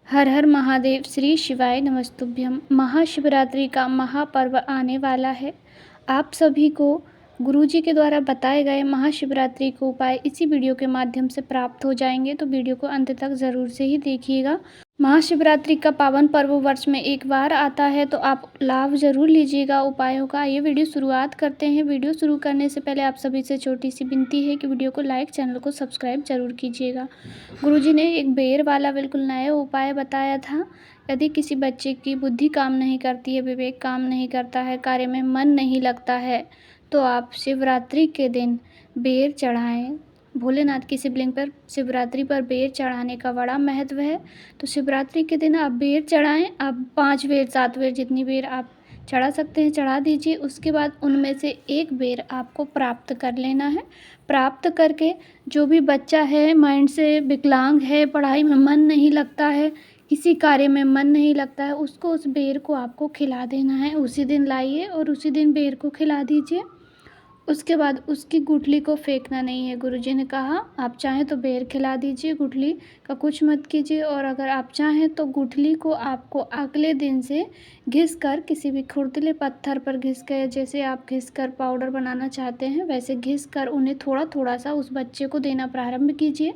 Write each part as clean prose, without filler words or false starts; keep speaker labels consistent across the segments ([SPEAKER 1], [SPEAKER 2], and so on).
[SPEAKER 1] हर हर महादेव। श्री शिवाय नमस्तुभ्यम। महाशिवरात्रि का महापर्व आने वाला है। आप सभी को गुरुजी के द्वारा बताए गए महाशिवरात्रि के उपाय इसी वीडियो के माध्यम से प्राप्त हो जाएंगे, तो वीडियो को अंत तक ज़रूर से ही देखिएगा। महाशिवरात्रि का पावन पर्व वर्ष में एक बार आता है, तो आप लाभ ज़रूर लीजिएगा उपायों का। ये वीडियो शुरुआत करते हैं। वीडियो शुरू करने से पहले आप सभी से छोटी सी विनती है कि वीडियो को लाइक, चैनल को सब्सक्राइब जरूर कीजिएगा। गुरुजी ने एक बेर वाला बिल्कुल नया उपाय बताया था। यदि किसी बच्चे की बुद्धि काम नहीं करती है, विवेक काम नहीं करता है, कार्य में मन नहीं लगता है, तो आप शिवरात्रि के दिन बेर चढ़ाएं। भोलेनाथ की शिवलिंग पर शिवरात्रि पर बेर चढ़ाने का बड़ा महत्व है। तो शिवरात्रि के दिन आप बेर चढ़ाएं। आप 5 बेर 7 बेर जितनी बेर आप चढ़ा सकते हैं चढ़ा दीजिए। उसके बाद उनमें से एक बेर आपको प्राप्त कर लेना है। प्राप्त करके जो भी बच्चा है माइंड से विकलांग है, पढ़ाई में मन नहीं लगता है, किसी कार्य में मन नहीं लगता है, उसको उस बेर को आपको खिला देना है। उसी दिन लाइए और उसी दिन बेर को खिला दीजिए। उसके बाद उसकी गुठली को फेंकना नहीं है। गुरुजी ने कहा आप चाहें तो बेर खिला दीजिए, गुठली का कुछ मत कीजिए। और अगर आप चाहें तो गुठली को आपको अगले दिन से घिस कर किसी भी खुरदले पत्थर पर घिस कर, जैसे आप घिस कर पाउडर बनाना चाहते हैं वैसे घिस कर उन्हें थोड़ा थोड़ा सा उस बच्चे को देना प्रारंभ कीजिए।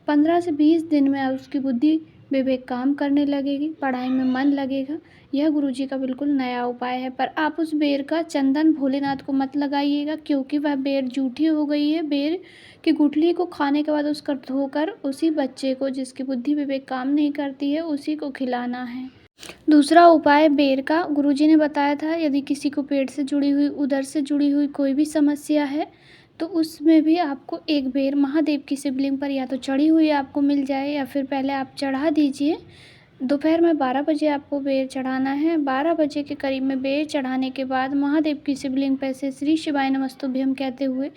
[SPEAKER 1] 15 से 20 दिन में उसकी बुद्धि विवेक काम करने लगेगी, पढ़ाई में मन लगेगा। यह गुरुजी का बिल्कुल नया उपाय है। पर आप उस बेर का चंदन भोलेनाथ को मत लगाइएगा, क्योंकि वह बेर जूठी हो गई है। बेर की गुठली को खाने के बाद उसका धोकर उसी बच्चे को जिसकी बुद्धि विवेक काम नहीं करती है उसी को खिलाना है। दूसरा उपाय बेर का गुरुजी ने बताया था, यदि किसी को पेट से जुड़ी हुई, उदर से जुड़ी हुई कोई भी समस्या है तो उसमें भी आपको एक बेर महादेव की शिवलिंग पर या तो चढ़ी हुई आपको मिल जाए या फिर पहले आप चढ़ा दीजिए। दोपहर में 12 बजे आपको बेर चढ़ाना है। 12 बजे के करीब में बेर चढ़ाने के बाद महादेव की शिवलिंग पर से श्री शिवाय नमस्तुभ्यम कहते हुए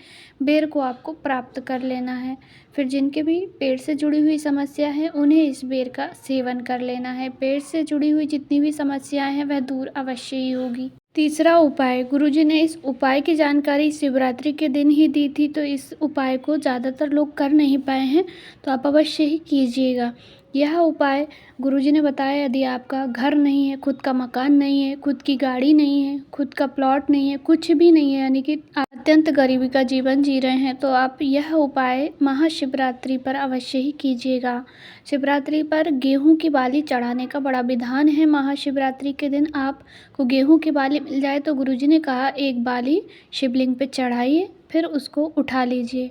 [SPEAKER 1] बेर को आपको प्राप्त कर लेना है। फिर जिनके भी पेट से जुड़ी हुई समस्या है उन्हें इस बेर का सेवन कर लेना है। पेट से जुड़ी हुई जितनी भी समस्याएं हैं वह दूर अवश्य ही होगी। तीसरा उपाय, गुरुजी ने इस उपाय की जानकारी शिवरात्रि के दिन ही दी थी, तो इस उपाय को ज़्यादातर लोग कर नहीं पाए हैं, तो आप अवश्य ही कीजिएगा। यह उपाय गुरुजी ने बताया, यदि आपका घर नहीं है, खुद का मकान नहीं है, खुद की गाड़ी नहीं है, खुद का प्लॉट नहीं है, कुछ भी नहीं है, यानी कि अत्यंत गरीबी का जीवन जी रहे हैं, तो आप यह उपाय महाशिवरात्रि पर अवश्य ही कीजिएगा। शिवरात्रि पर गेहूं की बाली चढ़ाने का बड़ा विधान है। महाशिवरात्रि के दिन आपको गेहूं की बाली मिल जाए तो गुरुजी ने कहा एक बाली शिवलिंग पे चढ़ाइए, फिर उसको उठा लीजिए।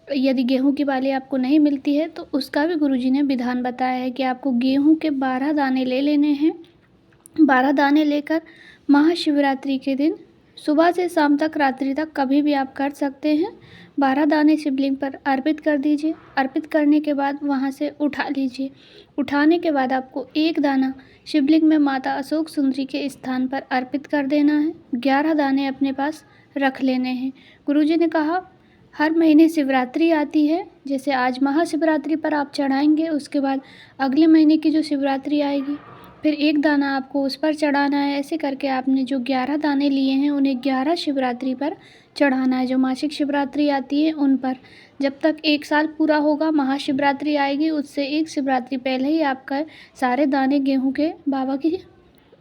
[SPEAKER 1] यदि गेहूं की बाली आपको नहीं मिलती है तो उसका भी गुरुजी ने विधान बताया है कि आपको गेहूं के 12 दाने ले लेने हैं। 12 दाने लेकर महाशिवरात्रि के दिन सुबह से शाम तक, रात्रि तक कभी भी आप कर सकते हैं। 12 दाने शिवलिंग पर अर्पित कर दीजिए। अर्पित करने के बाद वहां से उठा लीजिए। उठाने के बाद आपको एक दाना शिवलिंग में माता अशोक सुंदरी के स्थान पर अर्पित कर देना है। 11 दाने अपने पास रख लेने हैं। गुरुजी ने कहा हर महीने शिवरात्रि आती है, जैसे आज महाशिवरात्रि पर आप चढ़ाएंगे, उसके बाद अगले महीने की जो शिवरात्रि आएगी फिर एक दाना आपको उस पर चढ़ाना है। ऐसे करके आपने जो 11 दाने लिए हैं उन्हें 11 शिवरात्रि पर चढ़ाना है। जो मासिक शिवरात्रि आती है उन पर, जब तक एक साल पूरा होगा महाशिवरात्रि आएगी, उससे एक शिवरात्रि पहले ही आपका सारे दाने गेहूं के बाबा की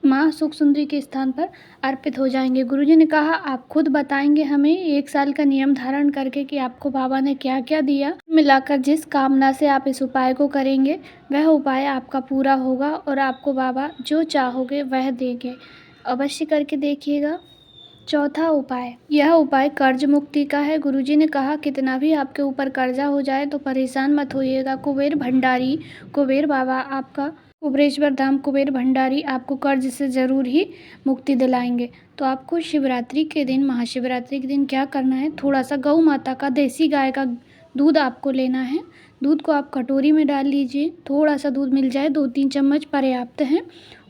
[SPEAKER 1] माँ सुख सुंदरी के स्थान पर अर्पित हो जाएंगे। गुरुजी ने कहा आप खुद बताएंगे हमें एक साल का नियम धारण करके कि आपको बाबा ने क्या क्या दिया। मिलाकर जिस कामना से आप इस उपाय को करेंगे वह उपाय आपका पूरा होगा और आपको बाबा जो चाहोगे वह देंगे। अवश्य करके देखिएगा। चौथा उपाय, यह उपाय कर्ज मुक्ति का है। गुरुजी ने कहा कितना भी आपके ऊपर कर्जा हो जाए तो परेशान मत होइएगा। कुबेर भंडारी, कुबेर बाबा आपका, कुबेरेश्वर धाम कुबेर भंडारी आपको कर्ज से ज़रूर ही मुक्ति दिलाएंगे। तो आपको शिवरात्रि के दिन, महाशिवरात्रि के दिन क्या करना है, थोड़ा सा गौ माता का, देसी गाय का दूध आपको लेना है। दूध को आप कटोरी में डाल लीजिए। थोड़ा सा दूध मिल जाए, 2-3 चम्मच पर्याप्त है।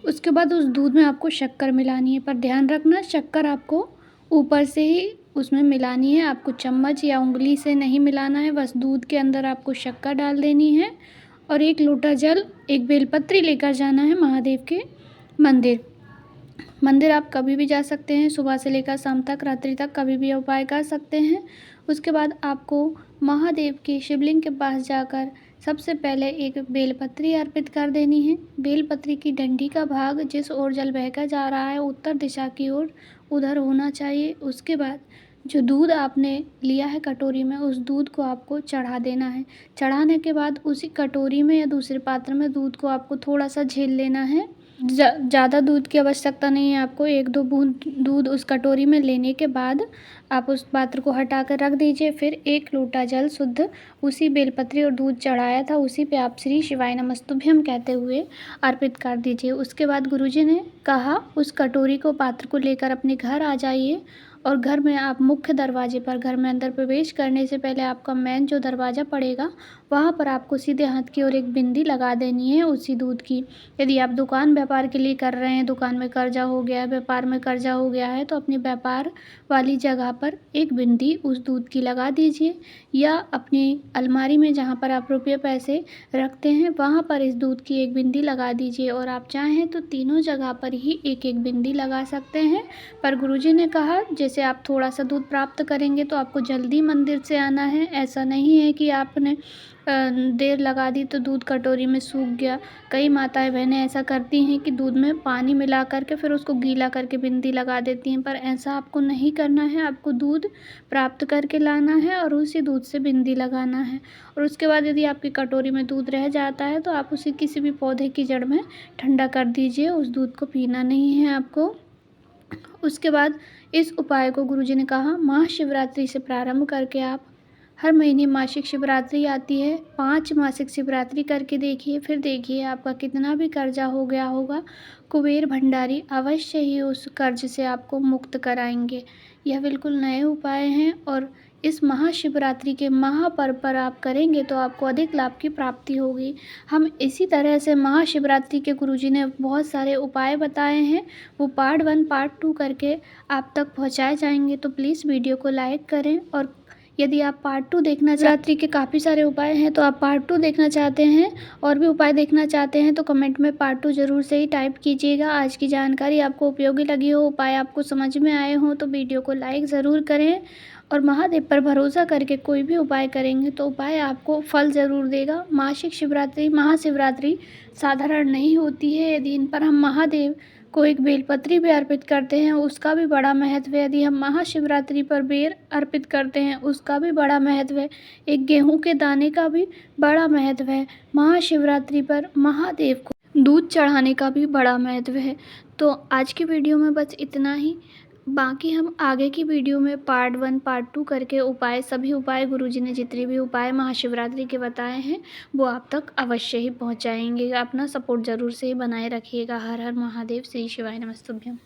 [SPEAKER 1] उसके बाद उस दूध में आपको शक्कर मिलानी है, पर ध्यान रखना शक्कर आपको ऊपर से ही उसमें मिलानी है, आपको चम्मच या उंगली से नहीं मिलाना है। बस दूध के अंदर आपको शक्कर डाल देनी है और 1 लोटा जल, 1 बेलपत्री लेकर जाना है महादेव के मंदिर। मंदिर आप कभी भी जा सकते हैं, सुबह से लेकर शाम तक, रात्रि तक कभी भी उपाय कर सकते हैं। उसके बाद आपको महादेव की शिवलिंग के पास जाकर सबसे पहले एक बेलपत्री अर्पित कर देनी है। बेलपत्री की डंडी का भाग जिस ओर जल बहकर जा रहा है उत्तर दिशा की ओर उधर होना चाहिए। उसके बाद जो दूध आपने लिया है कटोरी में, उस दूध को आपको चढ़ा देना है। चढ़ाने के बाद उसी कटोरी में या दूसरे पात्र में दूध को आपको थोड़ा सा झेल लेना है। ज़्यादा दूध की आवश्यकता नहीं है आपको। 1-2 बूंद दूध उस कटोरी में लेने के बाद आप उस पात्र को हटा कर रख दीजिए। फिर 1 लोटा जल शुद्ध उसी बेलपत्री और दूध चढ़ाया था उसी पे आप श्री शिवाय नमस्तुभ्यम कहते हुए अर्पित कर दीजिए। उसके बाद गुरुजी ने कहा उस कटोरी को पात्र को लेकर अपने घर आ जाइए और घर में आप मुख्य दरवाजे पर, घर में अंदर प्रवेश करने से पहले आपका मेन जो दरवाज़ा पड़ेगा वहाँ पर आपको सीधे हाथ की ओर एक बिंदी लगा देनी है उसी दूध की। यदि आप दुकान व्यापार के लिए कर रहे हैं, दुकान में कर्जा हो गया है, व्यापार में कर्जा हो गया है, तो अपनी व्यापार वाली जगह पर एक बिंदी उस दूध की लगा दीजिए या अपनी अलमारी में जहाँ पर आप रुपये पैसे रखते हैं वहाँ पर इस दूध की एक बिंदी लगा दीजिए। और आप चाहें तो तीनों जगह पर ही एक एक बिंदी लगा सकते हैं। पर गुरुजी ने कहा जैसे आप थोड़ा सा दूध प्राप्त करेंगे तो आपको जल्दी मंदिर से आना है। ऐसा नहीं है कि आपने देर लगा दी तो दूध कटोरी में सूख गया। कई माताएं बहनें ऐसा करती हैं कि दूध में पानी मिला करके फिर उसको गीला करके बिंदी लगा देती हैं, पर ऐसा आपको नहीं करना है। आपको दूध प्राप्त करके लाना है और उसी दूध से बिंदी लगाना है। और उसके बाद यदि आपकी कटोरी में दूध रह जाता है तो आप उसे किसी भी पौधे की जड़ में ठंडा कर दीजिए। उस दूध को पीना नहीं है आपको। उसके बाद इस उपाय को गुरुजी ने कहा महाशिवरात्रि से प्रारंभ करके आप हर महीने मासिक शिवरात्रि आती है, 5 मासिक शिवरात्रि करके देखिए। फिर देखिए आपका कितना भी कर्जा हो गया होगा, कुबेर भंडारी अवश्य ही उस कर्ज से आपको मुक्त कराएंगे। यह बिल्कुल नए उपाय हैं और इस महाशिवरात्रि के महापर्व पर आप करेंगे तो आपको अधिक लाभ की प्राप्ति होगी। हम इसी तरह से महाशिवरात्रि के गुरुजी ने बहुत सारे उपाय बताए हैं, वो पार्ट 1 पार्ट 2 करके आप तक पहुंचाए जाएंगे। तो प्लीज़ वीडियो को लाइक करें और यदि आप पार्ट 2 देखना शिवरात्रि के काफ़ी सारे उपाय हैं तो आप पार्ट 2 देखना चाहते हैं और भी उपाय देखना चाहते हैं तो कमेंट में पार्ट 2 ज़रूर से ही टाइप कीजिएगा। आज की जानकारी आपको उपयोगी लगी हो, उपाय आपको समझ में आए हों तो वीडियो को लाइक ज़रूर करें और महादेव पर भरोसा करके कोई भी उपाय करेंगे तो उपाय आपको फल ज़रूर देगा। मासिक शिवरात्रि महाशिवरात्रि साधारण नहीं होती है। यदि इन पर हम महादेव को एक बेलपत्री भी अर्पित करते हैं उसका भी बड़ा महत्व है। यदि हम महाशिवरात्रि पर बेर अर्पित करते हैं उसका भी बड़ा महत्व है। एक गेहूं के दाने का भी बड़ा महत्व है। महाशिवरात्रि पर महादेव को दूध चढ़ाने का भी बड़ा महत्व है। तो आज की वीडियो में बस इतना ही। बाकी हम आगे की वीडियो में पार्ट 1 पार्ट 2 करके उपाय, सभी उपाय गुरुजी ने जितने भी उपाय महाशिवरात्रि के बताए हैं वो आप तक अवश्य ही पहुंचाएंगे। अपना सपोर्ट ज़रूर से ही बनाए रखिएगा। हर हर महादेव, श्री शिवाय नमस्तुभ्यम।